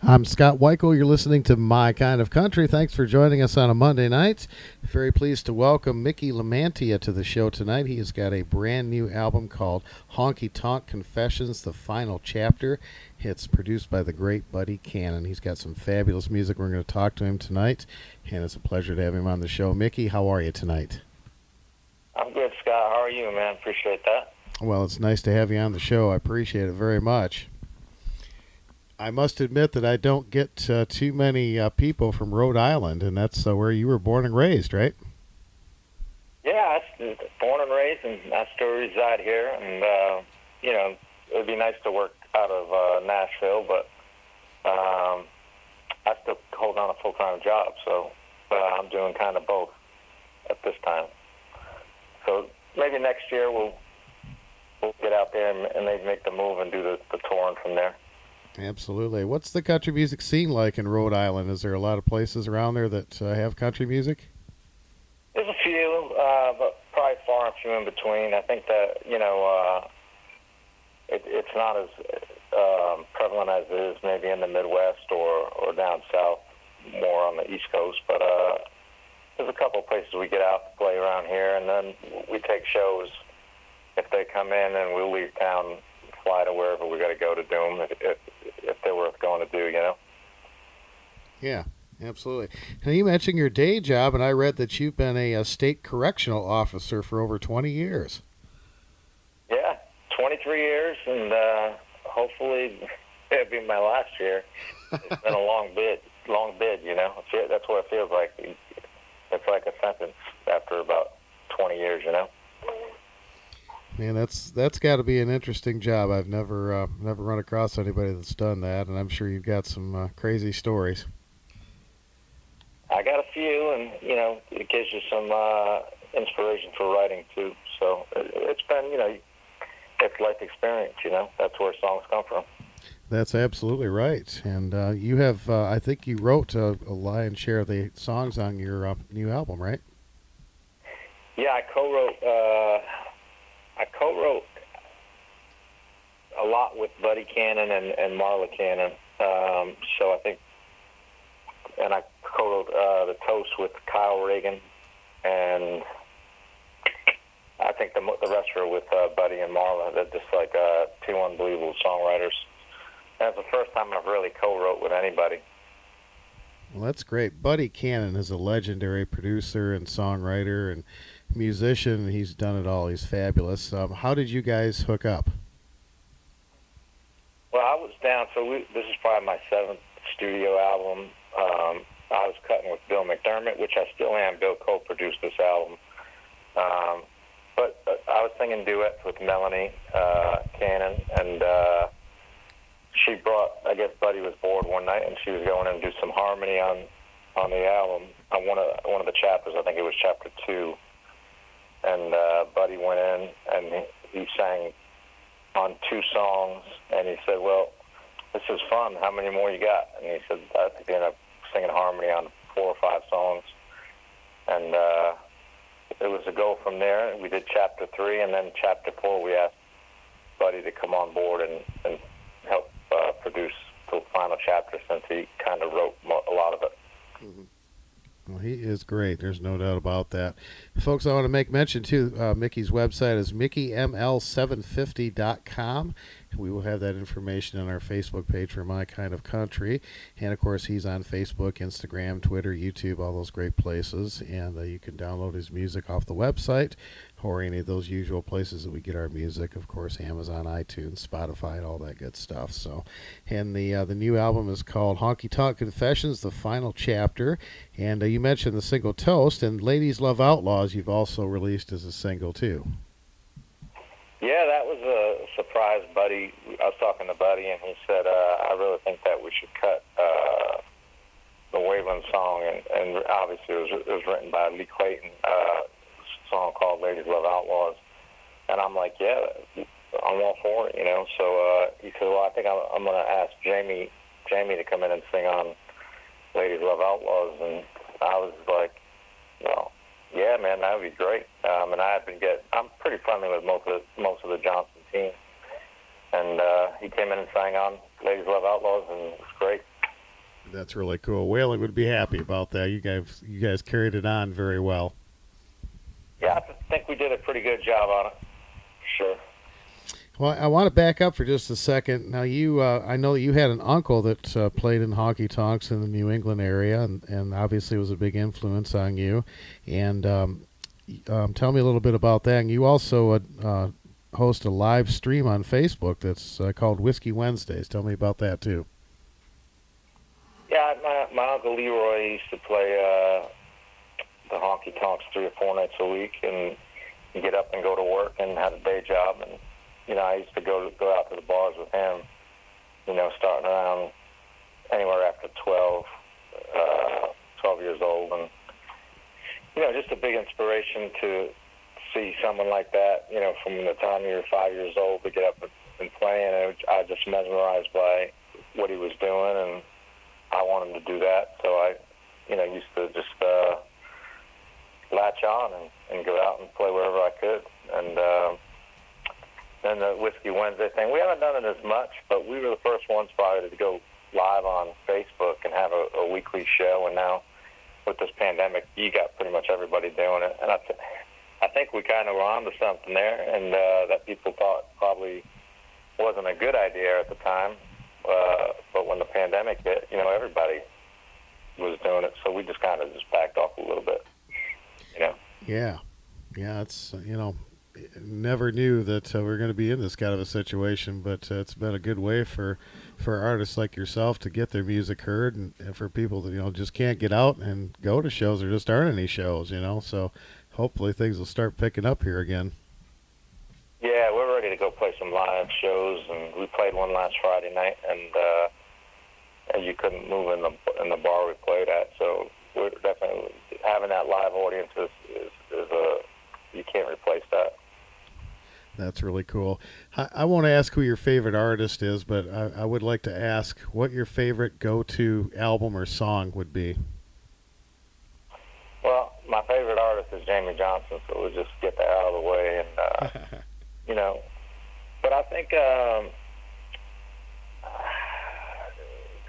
I'm Scott Wikle. You're listening to My Kind of Country. Thanks for joining us on a Monday night. Very pleased to welcome Mickey Lamantia to the show tonight. He has got a brand new album called Honky Tonk Confessions, the Final Chapter. It's produced by the great Buddy Cannon. He's got some fabulous music. We're going to talk to him tonight, and it's a pleasure to have him on the show. Mickey, how are you tonight? I'm good, Scott. How are you, man? Appreciate that. Well, it's nice to have you on the show. I appreciate it very much. I must admit that I don't get too many people from Rhode Island, and that's where you were born and raised, right? Yeah, I was born and raised, and I still reside here. And, it would be nice to work out of Nashville, but I still hold on a full-time job, so I'm doing kind of both at this time. So maybe next year we'll get out there and maybe make the move and do the touring from there. Absolutely. What's the country music scene like in Rhode Island? Is there a lot of places around there that have country music? There's a few, but probably far and few in between. I think that, it's not as prevalent as it is maybe in the Midwest or down south, more on the East Coast. But there's a couple of places we get out to play around here, and then we take shows if they come in, and we'll leave town, fly to wherever we got to go to do them if they're worth going to do, Yeah, absolutely. Now, you mentioned your day job, and I read that you've been a state correctional officer for over 20 years. Yeah, 23 years, and hopefully it'll be my last year. It's been a long bid, That's what it feels like. It's like a sentence after about 20 years, Man, that's got to be an interesting job. I've never run across anybody that's done that, and I'm sure you've got some crazy stories. I got a few, and it gives you some inspiration for writing too. So it's been, it's life experience. That's where songs come from. That's absolutely right. And you have, I think you wrote a lion's share of the songs on your new album, right? Yeah, I co-wrote a lot with Buddy Cannon and Marla Cannon. So I think, and I co-wrote The Toast with Kyle Reagan, and I think the rest are with Buddy and Marla. They're just like two unbelievable songwriters. And it's the first time I've really co-wrote with anybody. Well, that's great. Buddy Cannon is a legendary producer and songwriter and musician. He's done it all. He's fabulous. How did you guys hook up? Well, I was down. So this is probably my 7th studio album. I was cutting with Bill McDermott, which I still am. Bill co-produced this album. But I was singing duets with Melanie Cannon, and she brought, I guess Buddy was bored one night, and she was going in and do some harmony on the album, on one of the chapters. I think it was chapter 2. And Buddy went in, and he sang on 2 songs, and he said, well, this is fun. How many more you got? And he said, I think he ended up singing harmony on 4 or 5 songs. And it was a go from there. We did chapter 3, and then chapter 4, we asked Buddy to come on board and help produce the final chapter, since he kind of wrote a lot of it. Mm-hmm. Well, he is great. There's no doubt about that. Folks, I want to make mention, too, Mickey's website is MickeyML750.com. We will have that information on our Facebook page for My Kind of Country. And, of course, he's on Facebook, Instagram, Twitter, YouTube, all those great places. And you can download his music off the website or any of those usual places that we get our music. Of course, Amazon, iTunes, Spotify, and all that good stuff. So, and the new album is called Honky Tonk Confessions, the Final Chapter. And you mentioned the single Toast, and Ladies Love Outlaws you've also released as a single, too. Yeah, that was a surprise, Buddy. I was talking to Buddy, and he said, I really think that we should cut the Waveland song. And obviously it was written by Lee Clayton, a song called Ladies Love Outlaws. And I'm like, yeah, I'm all for it, So he said, well, I think I'm going to ask Jamie to come in and sing on Ladies Love Outlaws. And I was like, well, yeah, man, that would be great. And I'm pretty friendly with most of the Johnson team. And he came in and sang on Ladies Love Outlaws, and it was great. That's really cool. Whaling would be happy about that. You guys carried it on very well. Yeah, I think we did a pretty good job on it. Sure. Well, I want to back up for just a second. Now, I know you had an uncle that played in honky tonks in the New England area, and obviously was a big influence on you. And tell me a little bit about that. And you also host a live stream on Facebook that's called Whiskey Wednesdays. Tell me about that too. Yeah, my uncle Leroy used to play the honky tonks 3 or 4 nights a week, and get up and go to work and had a day job. And I used to go out to the bars with him. Starting around anywhere after 12 years old, and just a big inspiration to see someone like that. From the time you're 5 years old to get up and play, and I just mesmerized by what he was doing, and I wanted to do that. So I, used to just latch on and go out and play wherever I could. And then the Whiskey Wednesday thing, we haven't done it as much, but we were the first ones probably to go live on Facebook and have a weekly show. And now with this pandemic, you got pretty much everybody doing it. And I think we kind of were onto something there, and that people thought probably wasn't a good idea at the time. But when the pandemic hit, everybody was doing it, so we just kind of just backed off a little bit. Yeah, it's never knew that we were going to be in this kind of a situation, but it's been a good way for artists like yourself to get their music heard, and for people that just can't get out and go to shows or just aren't any shows. So hopefully things will start picking up here again. Yeah, we're ready to go play some live shows, and we played one last Friday night, and you couldn't move in the bar we played at. So we're definitely having that live audience is you can't replace that. That's really cool. I won't ask who your favorite artist is, but I would like to ask what your favorite go-to album or song would be. Well, my favorite artist is Jamie Johnson, so we'll just get that out of the way. And but I think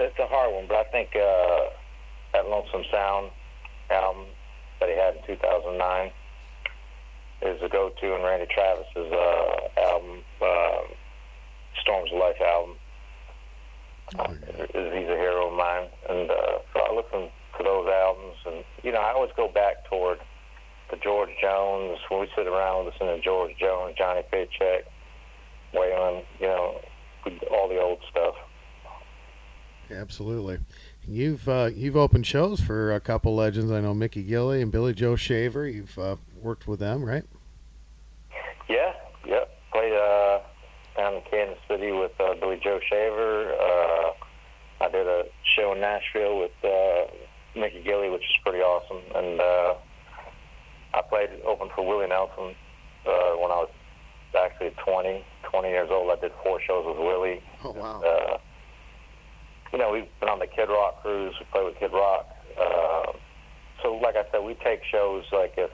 it's a hard one. But I think that Lonesome Sound album that he had in 2009 is a go-to, and Randy Travis's album, Storms of Life album. He's a hero of mine, and so I listen to those albums, and I always go back toward the George Jones. When we sit around listening to George Jones, Johnny Paycheck, Waylon, all the old stuff. Absolutely. You've opened shows for a couple legends. I know Mickey Gilley and Billy Joe Shaver. You've worked with them, right? Yeah. Played down in Kansas City with Billy Joe Shaver. I did a show in Nashville with Mickey Gilley, which is pretty awesome. And I opened for Willie Nelson when I was actually 20 years old. I did 4 shows with Willie. Oh, wow. And, we've been on the Kid Rock cruise. We play with Kid Rock. So, like I said, we take shows like if,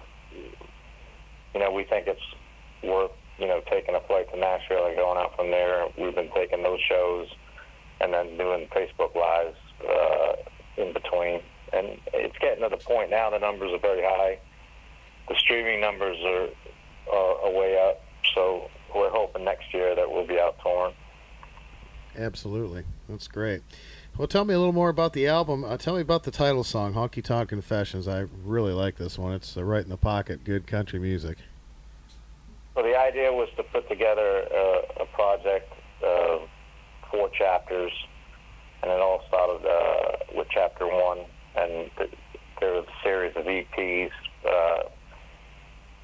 we think it's worth, taking a flight to Nashville and going out from there. We've been taking those shows and then doing Facebook Lives in between. And it's getting to the point now the numbers are very high. The streaming numbers are way up. So we're hoping next year that we'll be out touring. Absolutely. That's great. Well, tell me a little more about the album. Tell me about the title song, Honky Tonk Confessions. I really like this one. It's right in the pocket, good country music. Well, the idea was to put together a project of 4 chapters, and it all started with chapter 1, and there was a series of EPs.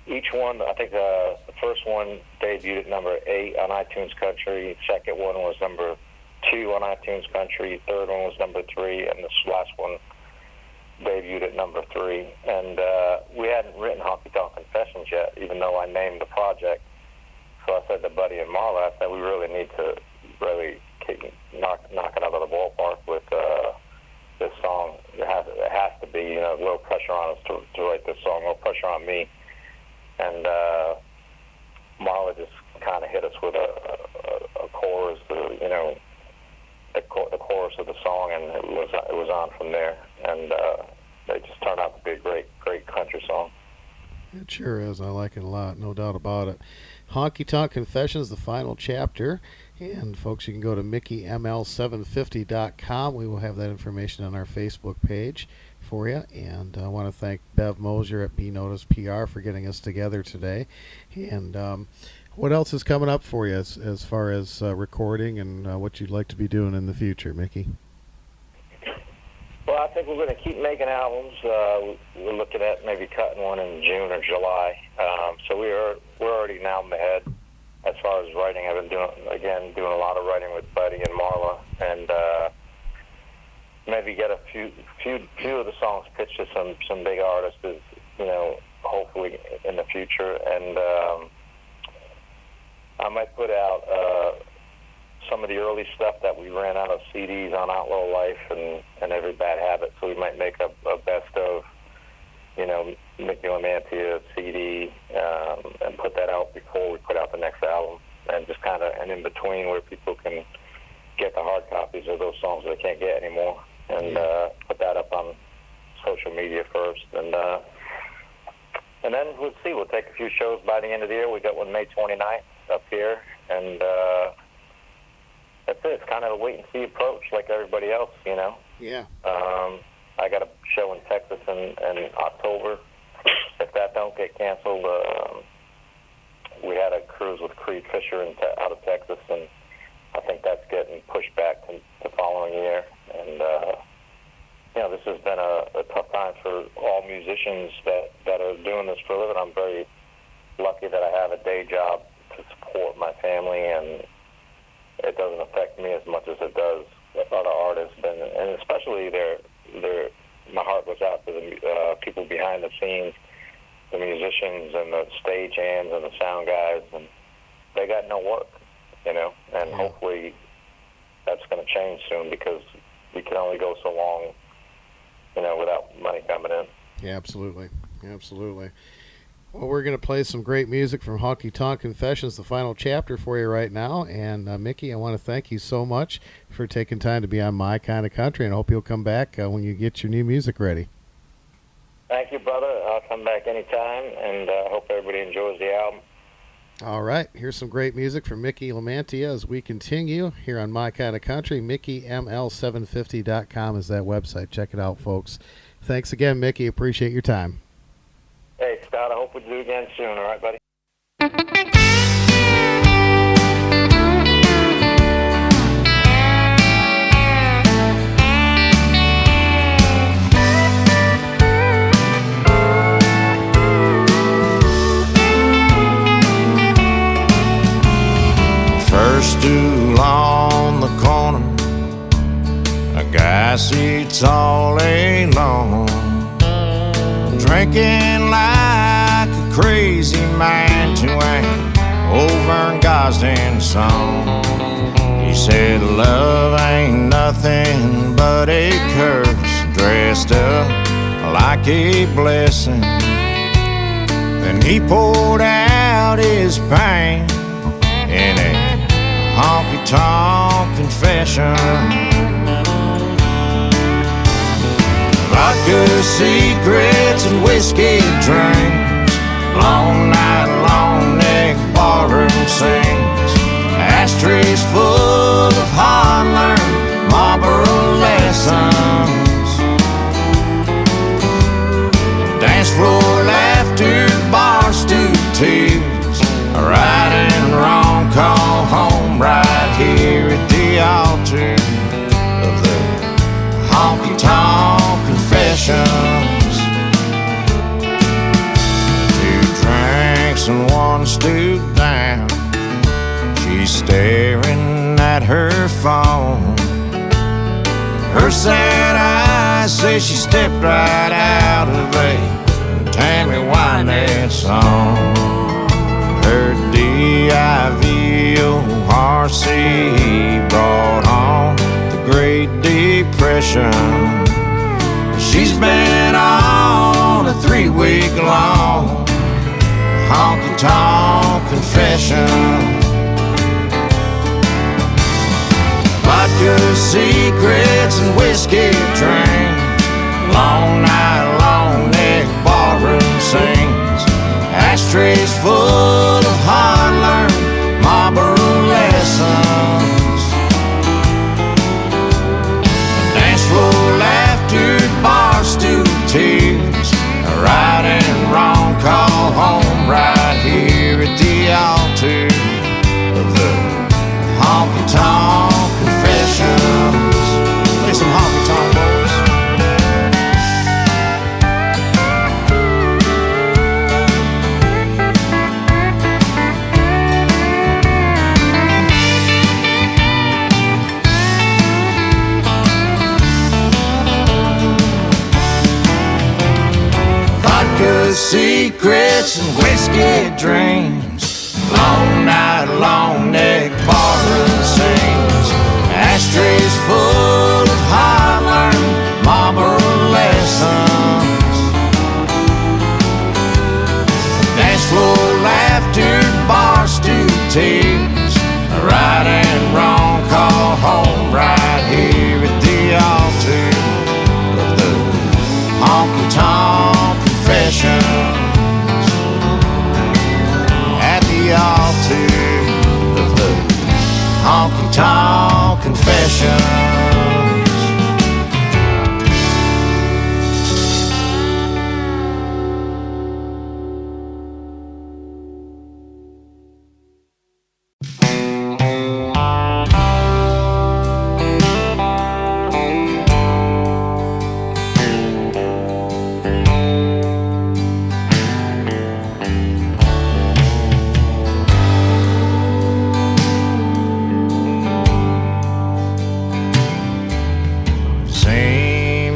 Each one, I think the first one debuted at number 8 on iTunes Country. The second one was number 2 on iTunes Country. The third one was number 3, and this last one debuted at number 3. And we hadn't written Honky Tonk Confessions yet, even though I named the project. So I said to Buddy and Marla, I said, we really need to knock it out of the ballpark with this song. It has to be, a little pressure on us to write this song, a little pressure on me. And Marla just kind of hit us with a chorus, the chorus of the song, and it was on from there, and they just turned out to be a great country song. It sure is. I like it a lot, no doubt about it. Honky Tonk Confessions, the final chapter. And folks, you can go to MickeyML750.com. We will have that information on our Facebook page for you. And I want to thank Bev Mosier at B Notice PR for getting us together today. And what else is coming up for you as far as recording and what you'd like to be doing in the future, Mickey? Well, I think we're going to keep making albums. We're looking at maybe cutting one in June or July. So we're already an album ahead as far as writing. I've been doing a lot of writing with Buddy and Marla, and maybe get a few of the songs pitched to some big artists, hopefully in the future. And I might put out some of the early stuff that we ran out of CDs on Outlaw Life and Every Bad Habit. So we might make a best of, Mickey Lamantia CD and put that out before we put out the next album, and just kind of in between where people can get the hard copies of those songs they can't get anymore, and put that up on social media first, and then we'll see. We'll take a few shows by the end of the year. We got one May 29th up here, and that's it. It's kind of a wait and see approach, like everybody else, Yeah. I got a show in Texas in October. If that don't get canceled, we had a cruise with Creed Fisher out of Texas, and I think that's getting pushed back to the following year. And this has been a tough time for all musicians that are doing this for a living. I'm very lucky that I have a day job to support my family, and it doesn't affect me as much as it does other artists, and especially my heart goes out to the people behind the scenes, the musicians and the stage hands and the sound guys, and they got no work, and hopefully that's going to change soon, because we can only go so long, without money coming in. Yeah, absolutely. Well, we're going to play some great music from Honky Tonk Confessions, the final chapter for you right now. And Mickey, I want to thank you so much for taking time to be on My Kind of Country, and I hope you'll come back when you get your new music ready. Thank you, brother. I'll come back anytime, and I hope everybody enjoys the album. All right, here's some great music from Mickey Lamantia as we continue here on My Kind of Country. MickeyML750.com is that website. Check it out, folks. Thanks again, Mickey. Appreciate your time. Hey, Scott, I hope we do it again soon, all right, buddy? First stool on the corner, a guy sits all day long, drinking like a crazy man to ain't over in Gosden's song. He said love ain't nothing but a curse dressed up like a blessing. Then he poured out his pain in a honky-tonk confession. Vodka, secrets, and whiskey drinks, long night, long neck barroom sings, ashtrays full of hard-learned Marlboro lessons, dance floor laughter, bar stool tears, right and wrong call home right here at the altar of the honky-tonk confessions. 2 drinks and 1 stoop down, she's staring at her phone. Her sad eyes say she stepped right out of a Tammy Wynette song. Her DIVORC brought on the Great Depression. She's been on a 3-week-long honky-tonk confession. Vodka, secrets, and whiskey drinks, Long night, long neck barroom sings. Ashtrays full of hard-learned Marlboro lessons. Dance floor laughter, bar stool tears. Right and wrong call home right here at the altar of the honky-tonk confessions. Play some honky-tonk, boys. Secrets and whiskey dreams. Long night, long neck barroom sings. Ashtrays full of high-learned Marlboro lessons. Dance floor laughter, bar stool tears. Right and wrong call home right here at the altar of the honky-tonk confessions. At the altar of the honky-tonk confessions.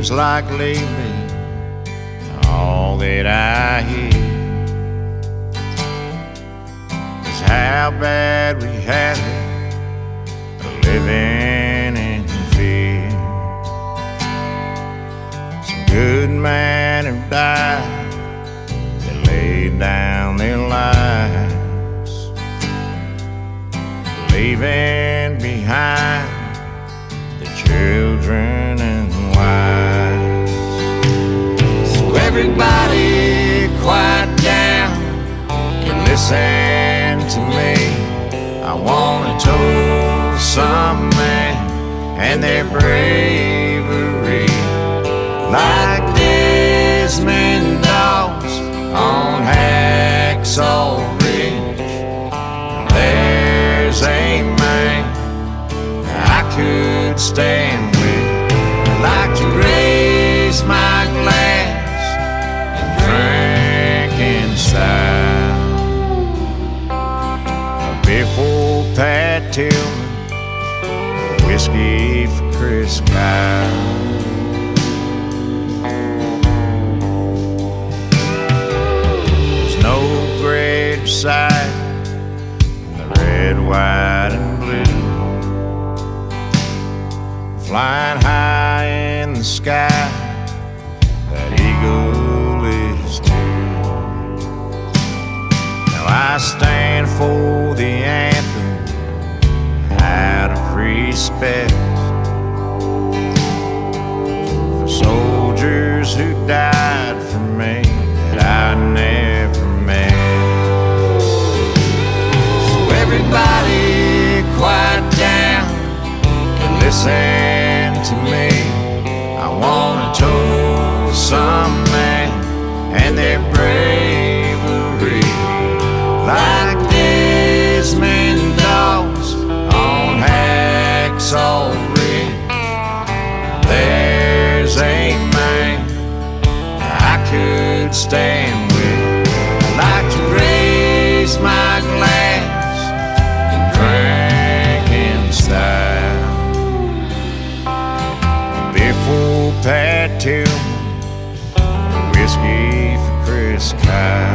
Like lately, all that I hear is how bad we have it, living in fear. Some good men have died, they laid down their lives, leaving behind the children and wives. Everybody quiet down and listen to me. I wanna toast some men and their bravery, like Desmond Doss on Hacksaw Ridge. There's a man I could stand with. I'd like to raise my glass drinking style. Before Pat Tillman, whiskey for Chris Kyle. There's no greater sight than the red, white, and blue, flying high in the sky. That eagle is too. Now I stand for the anthem out of respect for soldiers who died for me that I never met. So everybody quiet down and listen to me. I wanna toast some men and their bravery, like Desmond Doss on Hacksaw Ridge. There's a man I could stand with. I'd like to raise my glass and drink in style. Before Pat Tillman, whiskey for Chris Kyle.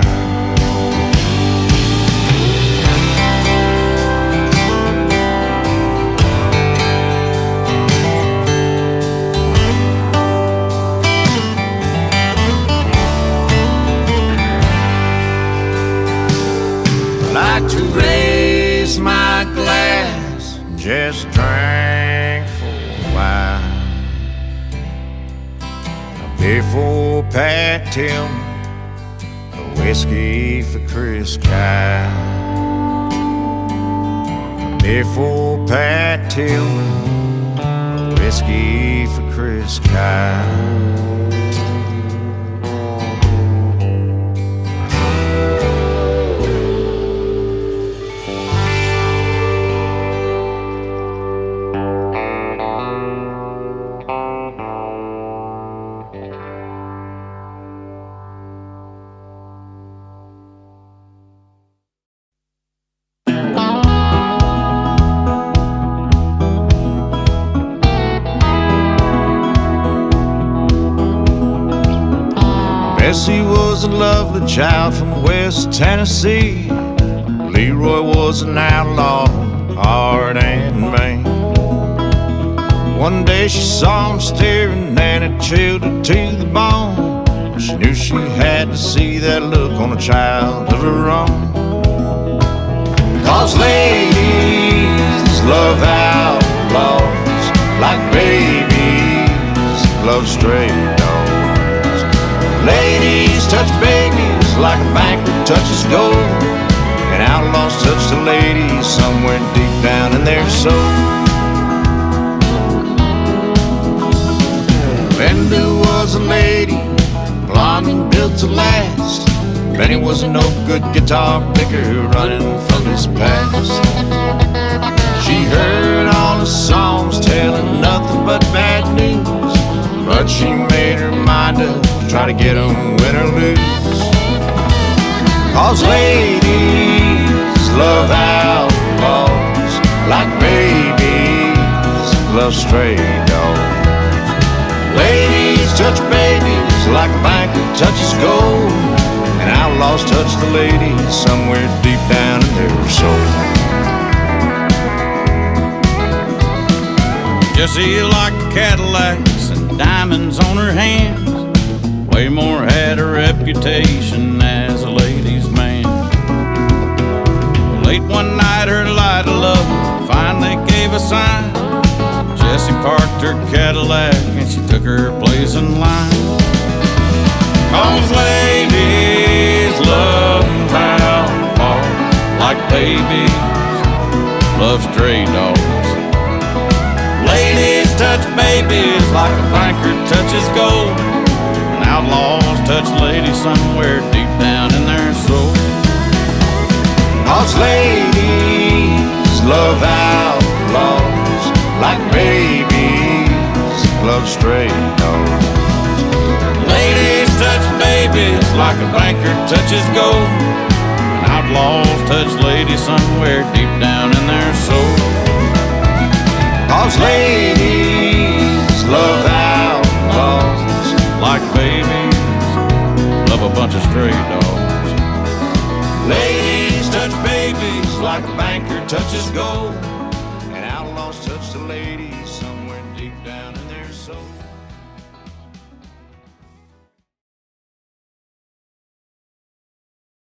I'd like to raise my glass and just drink for a while. beer for Pat Tillman, a whiskey for Chris Kyle. A beer for Pat Tillman, a whiskey for Chris Kyle. Bessie was a lovely child from West Tennessee. Leroy was an outlaw, hard and mean. One day she saw him staring and it chilled her to the bone. She knew she had to see that look on a child of her own. 'Cause ladies love outlaws like babies love stray dogs. Ladies touch babies like a banker touches gold, and outlaws touch the ladies somewhere deep down in their soul. Linda was a lady, blonde and built to last. Benny was a no good guitar picker running from his past. She heard all the songs telling nothing but bad news, but she made her mind up to try to get them win or lose. 'Cause ladies love outlaws like babies love stray dogs. Ladies touch babies like a banker touches gold, and outlaws touch the ladies somewhere deep down in their soul. Jessie liked Cadillacs and diamonds on her hands. Waymore had a reputation as a ladies' man. Late one night her light of love finally gave a sign. Jessie parked her Cadillac and she took her place in line. 'Cause ladies love outlaws like babies love stray dogs. Ladies touch babies like a banker touches gold, and outlaws touch ladies somewhere deep down in their soul. 'Cause ladies love outlaws like babies love stray dogs. Ladies touch babies like a banker touches gold, and outlaws touch ladies somewhere deep down in their soul. 'Cause ladies love outlaws like babies love a bunch of stray dogs. Ladies touch babies like a banker touches gold,